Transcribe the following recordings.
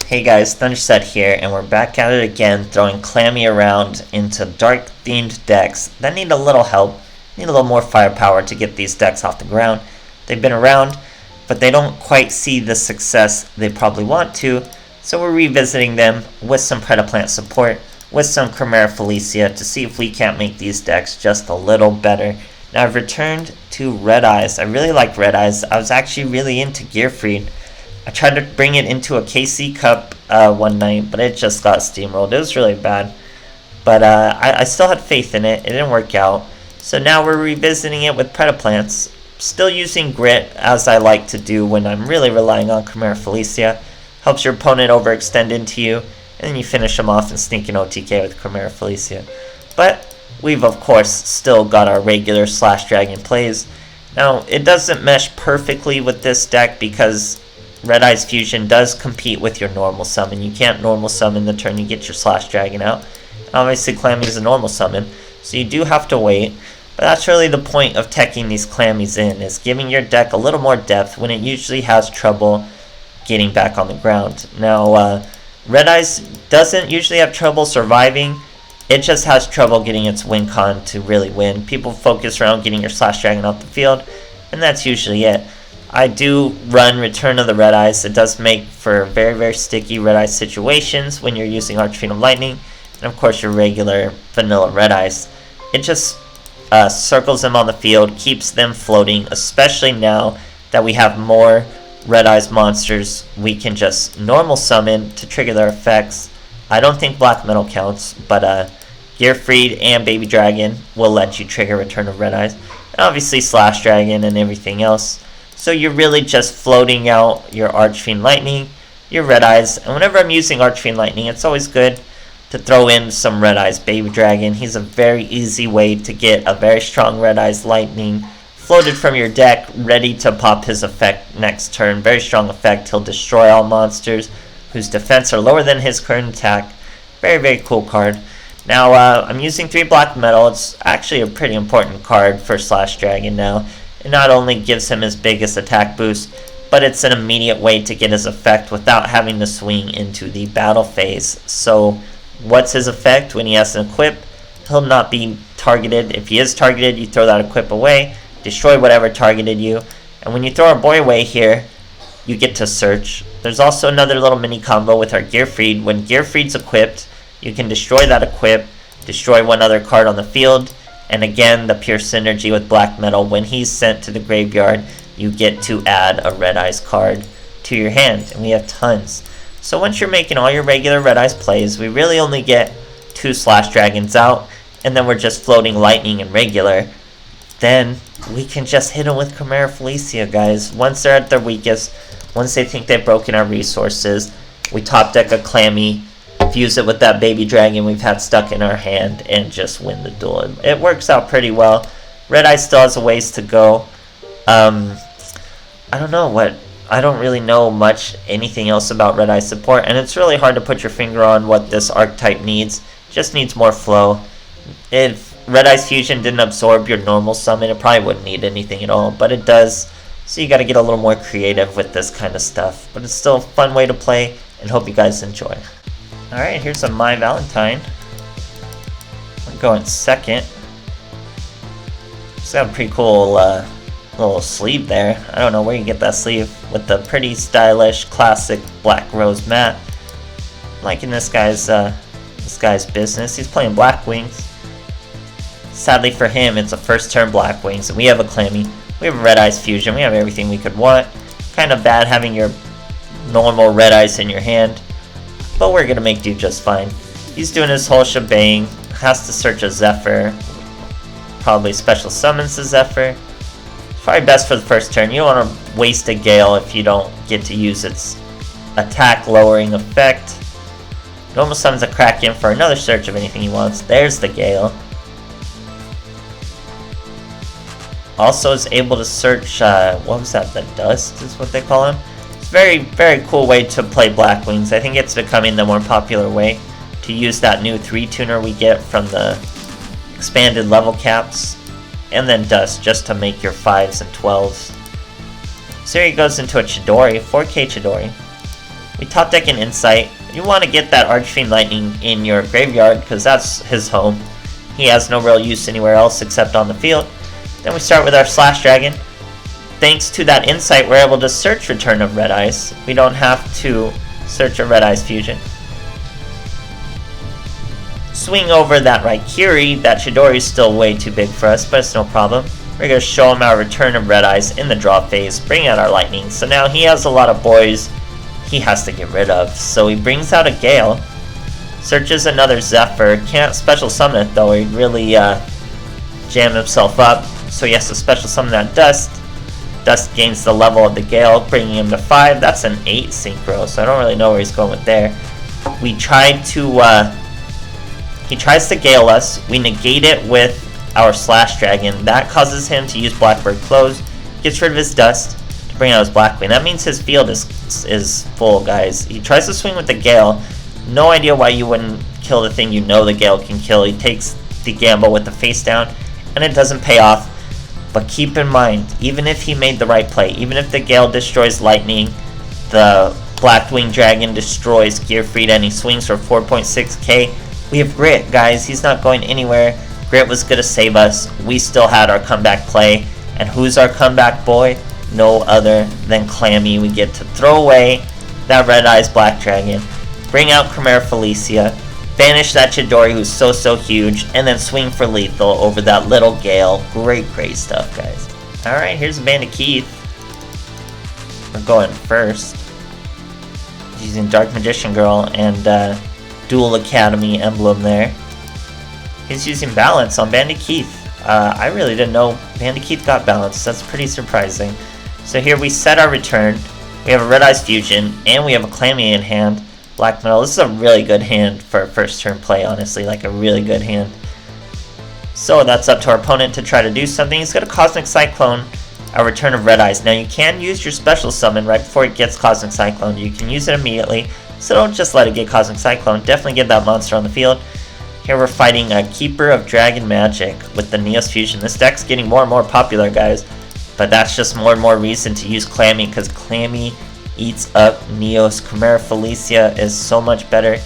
Hey guys, THUNDERSTUD here, and we're back at it again, throwing Chlamy around into dark-themed decks that need a little help, need a little more firepower to get these decks off the ground. They've been around, but they don't quite see the success they probably want to, so we're revisiting them with some Predaplant support, with some Chimerafelsia, to see if we can't make these decks just a little better. Now I've returned to Red Eyes. I really like Red Eyes. I was actually really into Gearfried. I tried to bring it into a KC Cup one night, but it just got steamrolled. It was really bad. But I still had faith in it. It didn't work out. So now we're revisiting it with Predaplants. Still using Grit, as I like to do when I'm really relying on Chimerafelsia. Helps your opponent overextend into you, and then you finish them off and sneak an OTK with Chimerafelsia. But we've, of course, still got our regular Slash Dragon plays. Now, it doesn't mesh perfectly with this deck because Red Eyes Fusion does compete with your normal summon. You can't normal summon the turn you get your Slash Dragon out. Obviously, Chlamy is a normal summon, so you do have to wait. But that's really the point of teching these Chlamys in, is giving your deck a little more depth when it usually has trouble getting back on the ground. Now, Red Eyes doesn't usually have trouble surviving. It just has trouble getting its win con to really win. People focus around getting your Slash Dragon off the field, and that's usually it. I do run Return of the Red Eyes. It does make for very, very sticky Red Eyes situations when you're using Archfiend of Lightning. And of course your regular vanilla Red Eyes. It just circles them on the field, keeps them floating, especially now that we have more Red Eyes monsters we can just normal summon to trigger their effects. I don't think Black Metal counts, but Gearfried and Baby Dragon will let you trigger Return of Red Eyes. And obviously Slash Dragon and everything else. So you're really just floating out your Archfiend Lightning, your Red Eyes, and whenever I'm using Archfiend Lightning, it's always good to throw in some Red Eyes Baby Dragon. He's a very easy way to get a very strong Red Eyes Lightning floated from your deck, ready to pop his effect next turn. Very strong effect. He'll destroy all monsters whose defense are lower than his current attack. Very, very cool card. Now, I'm using 3 Black Metal. It's actually a pretty important card for Slash Dragon now. It not only gives him his biggest attack boost, but it's an immediate way to get his effect without having to swing into the battle phase. So, what's his effect when he has an equip? He'll not be targeted. If he is targeted, you throw that equip away, destroy whatever targeted you, and when you throw our boy away here, you get to search. There's also another little mini combo with our Gearfried. When Gearfried's equipped, you can destroy that equip, destroy one other card on the field, and again, the pure synergy with Black Metal. When he's sent to the graveyard, you get to add a Red Eyes card to your hand, and we have tons. So once you're making all your regular Red Eyes plays, we really only get 2 Slash Dragons out, and then we're just floating Lightning and regular. Then we can just hit them with Chimerafelsia, guys. Once they're at their weakest, once they think they've broken our resources, we top deck a Chlamy, fuse it with that Baby Dragon we've had stuck in our hand, and just win the duel. It works out pretty well. Red Eye still has a ways to go. I don't really know much anything else about Red Eye support, and it's really hard to put your finger on what this archetype needs. Just needs more flow. If Red Eye's Fusion didn't absorb your normal summon, it probably wouldn't need anything at all, but it does. So you gotta get a little more creative with this kind of stuff. But it's still a fun way to play, and hope you guys enjoy. Alright, here's a My Valentine. I'm going second. It's got a pretty cool little sleeve there. I don't know where you get that sleeve with the pretty stylish classic black rose mat. I'm liking this guy's business. He's playing Black Wings. Sadly for him, it's a first turn Black Wings, and we have a Chlamy. We have a Red Eyes Fusion. We have everything we could want. Kind of bad having your normal Red Eyes in your hand, but we're gonna make do just fine. He's doing his whole shebang. Has to search a Zephyr. Probably special summons the Zephyr. It's probably best for the first turn. You don't want to waste a Gale if you don't get to use its attack lowering effect. Normal summons a Kraken for another search of anything he wants. There's the Gale. Also is able to search, what was that, the Dust is what they call him? It's a very, very cool way to play Black Wings. I think it's becoming the more popular way to use that new 3-tuner we get from the expanded level caps, and then Dust just to make your 5s and 12s. So here he goes into a Chidori, 4K Chidori. We top deck an Insight. You want to get that Archfiend Lightning in your graveyard because that's his home. He has no real use anywhere else except on the field. Then we start with our Slash Dragon. Thanks to that Insight, we're able to search Return of Red Eyes. We don't have to search a Red Eyes Fusion. Swing over that Raikiri. That Chidori is still way too big for us, but it's no problem. We're going to show him our Return of Red Eyes in the draw phase, bring out our Lightning. So now he has a lot of boys he has to get rid of. So he brings out a Gale, searches another Zephyr. Can't special summon it though, he'd really jam himself up. So he has to special summon that Dust. Dust gains the level of the Gale, bringing him to 5. That's an 8 synchro, so I don't really know where he's going with there. We tried to, he tries to Gale us. We negate it with our Slash Dragon. That causes him to use Blackbird Close. Gets rid of his Dust to bring out his Blackwing. That means his field is full, guys. He tries to swing with the Gale. No idea why you wouldn't kill the thing you know the Gale can kill. He takes the gamble with the face down, and it doesn't pay off. But keep in mind, even if he made the right play, even if the Gale destroys Lightning, the Blackwing Dragon destroys Gearfried and he swings for 4.6k, we have Grit, guys. He's not going anywhere. Grit was going to save us. We still had our comeback play. And who's our comeback boy? No other than Chlamy. We get to throw away that Red Eyes Black Dragon, bring out Chimerafelsia, banish that Chidori who's so huge, and then swing for lethal over that little Gale. Great stuff, guys. Alright, here's Bandit Keith. We're going first. He's using Dark Magician Girl and Duel Academy emblem there. He's using Balance on Bandit Keith. I really didn't know Bandit Keith got Balance. That's pretty surprising. So here we set our return. We have a Red Eyes Fusion, and we have a Chlamy in hand. Black Metal. This is a really good hand for a first turn play, honestly. Like a really good hand. So that's up to our opponent to try to do something. He's got a Cosmic Cyclone, a Return of Red Eyes. Now you can use your special summon right before it gets Cosmic Cyclone. You can use it immediately. So don't just let it get Cosmic Cyclone. Definitely get that monster on the field. Here we're fighting a Keeper of Dragon Magic with the Neos Fusion. This deck's getting more and more popular, guys. But that's just more and more reason to use Chlamy, because Chlamy eats up Neos. Chimerafelsia is so much better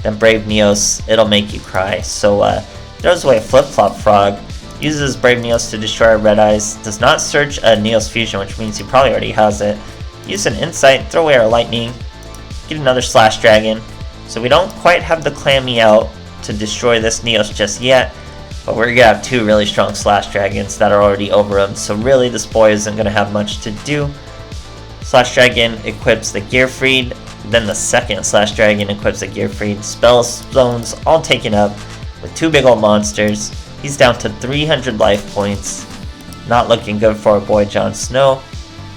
than Brave Neos. It'll make you cry. So throws away a Flip-Flop Frog. Uses Brave Neos to destroy Red Eyes. Does not search a Neos Fusion, which means he probably already has it. Use an Insight. Throw away our Lightning. Get another Slash Dragon. So we don't quite have the Chlamy out to destroy this Neos just yet. But we're going to have 2 really strong Slash Dragons that are already over him. So really this boy isn't going to have much to do. Slash Dragon equips the Gearfried. Then the second Slash Dragon equips the Gearfried. Spell Zones all taken up with 2 big old monsters. He's down to 300 life points. Not looking good for our boy Jon Snow.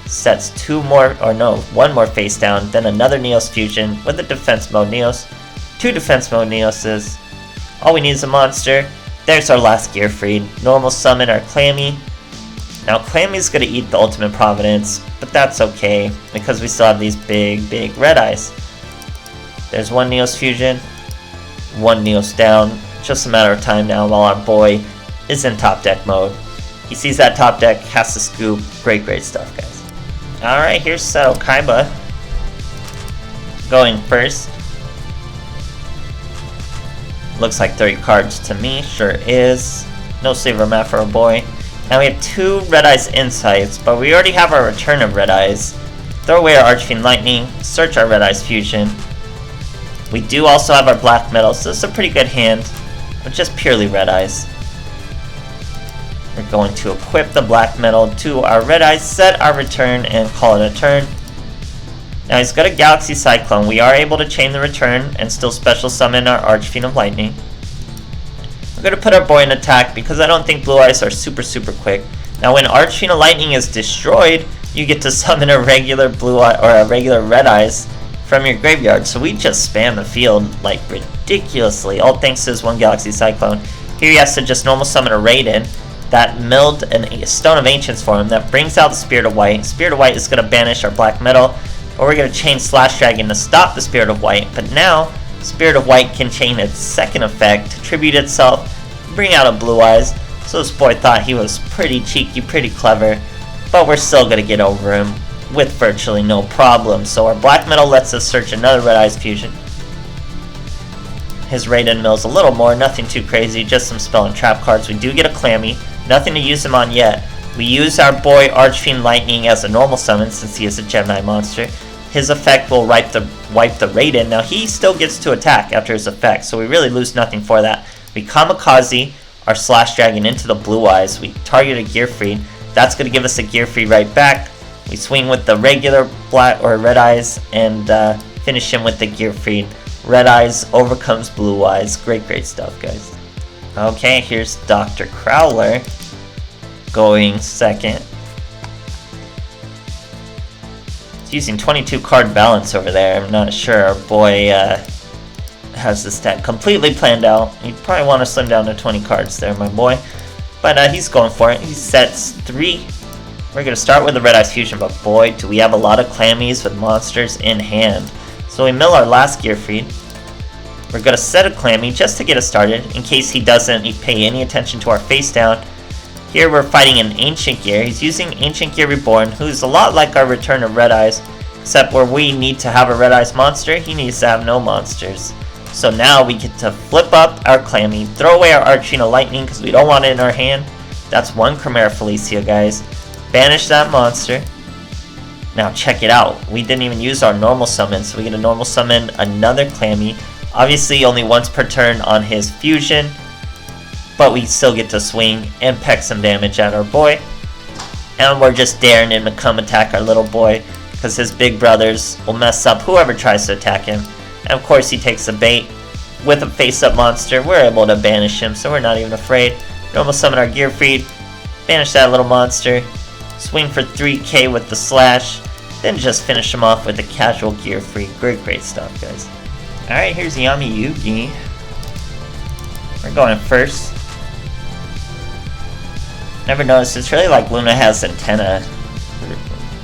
Sets 1 more face down. Then another Neos Fusion with a defense mode Neos. 2 defense mode Neoses. All we need is a monster. There's our last Gearfried. Normal summon our Chlamy. Now Chlamy's going to eat the Ultimate Providence, but that's okay, because we still have these big Red Eyes. There's 1 Neos Fusion, 1 Neos down. Just a matter of time now while our boy is in top deck mode. He sees that top deck, has to scoop. Great stuff, guys. Alright, here's Seto Kaiba going first. Looks like 30 cards to me. Sure is. No Saver Map for a boy. Now we have 2 Red Eyes Insights, but we already have our Return of Red Eyes. Throw away our Archfiend Lightning. Search our Red Eyes Fusion. We do also have our Black Metal, so this is a pretty good hand. With just purely Red Eyes. We're going to equip the Black Metal to our Red Eyes, set our return, and call it a turn. Now he's got a Galaxy Cyclone. We are able to chain the return and still special summon our Archfiend of Lightning. We're going to put our boy in attack because I don't think Blue Eyes are super quick. Now when Archfiend of Lightning is destroyed, you get to summon a regular Blue Eye or a regular Red Eyes from your graveyard. So we just spam the field like ridiculously, all thanks to this 1 Galaxy Cyclone. Here he has to just normal summon a Raiden that milled a Stone of Ancients for him that brings out the Spirit of White. Spirit of White is going to banish our Black Metal. Or we're going to chain Slash Dragon to stop the Spirit of White, but now Spirit of White can chain its second effect to tribute itself, bring out a Blue Eyes. So this boy thought he was pretty cheeky, pretty clever, but we're still going to get over him. with virtually no problem. So our black metal lets us search another Red Eyes fusion. His Raiden mills a little more, nothing too crazy, just some spell and trap cards. We do get a Chlamy, nothing to use him on yet. We use our boy Archfiend Lightning as a normal summon since he is a Gemini monster. His effect will wipe the Raiden. Now he still gets to attack after his effect, so we really lose nothing for that. We Kamikaze our Slash Dragon into the Blue Eyes. We target a Gearfried. That's going to give us a Gearfried right back. We swing with the regular black or Red Eyes and finish him with the Gearfried. Red Eyes overcomes Blue Eyes. Great stuff, guys. Okay, here's Dr. Crowler going second. He's using 22 card balance over there. I'm not sure our boy has this deck completely planned out. You'd probably want to slim down to 20 cards there, my boy. But he's going for it. He sets 3. We're going to start with the Red Eyes Fusion, but boy, do we have a lot of Clammies with monsters in hand. So we mill our last Gearfried. We're going to set a Chlamy just to get us started, in case he doesn't pay any attention to our face down. Here we're fighting an Ancient Gear. He's using Ancient Gear Reborn, who's a lot like our Return of Red Eyes, except where we need to have a Red Eyes monster, he needs to have no monsters. So now we get to flip up our Chlamy, throw away our Archfiend Lightning because we don't want it in our hand. That's one Chimerafelsia, guys. Banish that monster. Now check it out. We didn't even use our normal summon, so we get to normal summon another Chlamy. Obviously only once per turn on his fusion, but we still get to swing and peck some damage at our boy. And we're just daring him to come attack our little boy, because his big brothers will mess up whoever tries to attack him. And of course he takes the bait. With a face-up monster, we're able to banish him, so we're not even afraid. Normal summon our Gearfried, banish that little monster, swing for 3k with the slash, then just finish him off with a casual Gearfried. Great stuff, guys. Alright, here's Yami Yugi. We're going first. Never noticed, it's really like Luna has antenna.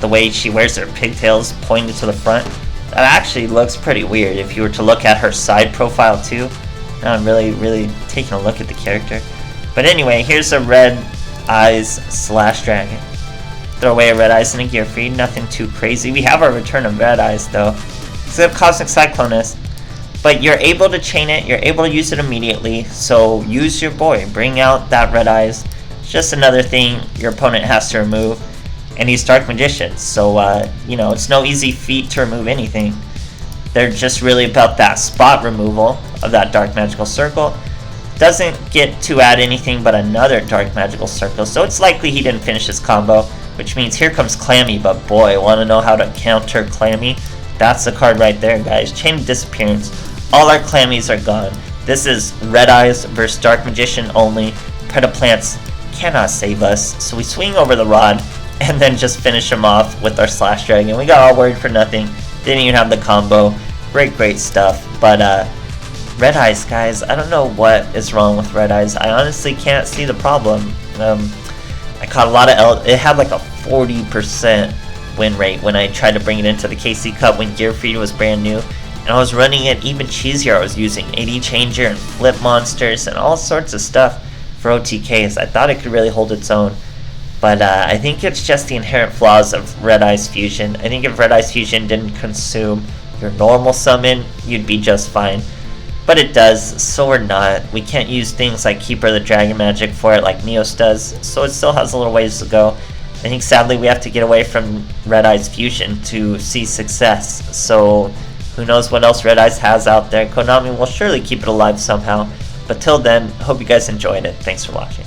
The way she wears her pigtails pointed to the front. That actually looks pretty weird if you were to look at her side profile too. Now I'm really taking a look at the character. But anyway, here's a Red Eyes Slash Dragon. Throw away a Red Eyes and a Gearfried, nothing too crazy. We have our Return of Red Eyes though. Except Cosmic Cyclonist. But you're able to chain it, you're able to use it immediately, so use your boy, bring out that Red Eyes. It's just another thing your opponent has to remove, and he's Dark Magician, so you know, it's no easy feat to remove anything. They're just really about that spot removal of that Dark Magical Circle. Doesn't get to add anything but another Dark Magical Circle, so it's likely he didn't finish his combo, which means here comes Chlamy, but boy, want to know how to counter Chlamy? That's the card right there, guys. Chain of Disappearance. All our Clammies are gone. This is Red Eyes versus Dark Magician only. Predaplants cannot save us, so we swing over the rod and then just finish him off with our Slash Dragon. We got all worried for nothing. Didn't even have the combo. Great stuff. But Red Eyes, guys, I don't know what is wrong with Red Eyes. I honestly can't see the problem. I caught a lot of it had like a 40% win rate when I tried to bring it into the KC Cup when Gearfried was brand new. And I was running it even cheesier. I was using AD Changer and Flip Monsters and all sorts of stuff for OTKs. I thought it could really hold its own. But I think it's just the inherent flaws of Red Eyes Fusion. I think if Red Eyes Fusion didn't consume your normal summon, you'd be just fine. But it does, so we're not. We can't use things like Keeper the Dragon Magic for it like Neos does, so it still has a little ways to go. I think sadly we have to get away from Red Eyes Fusion to see success. So who knows what else Red Eyes has out there. Konami will surely keep it alive somehow. But till then, hope you guys enjoyed it. Thanks for watching.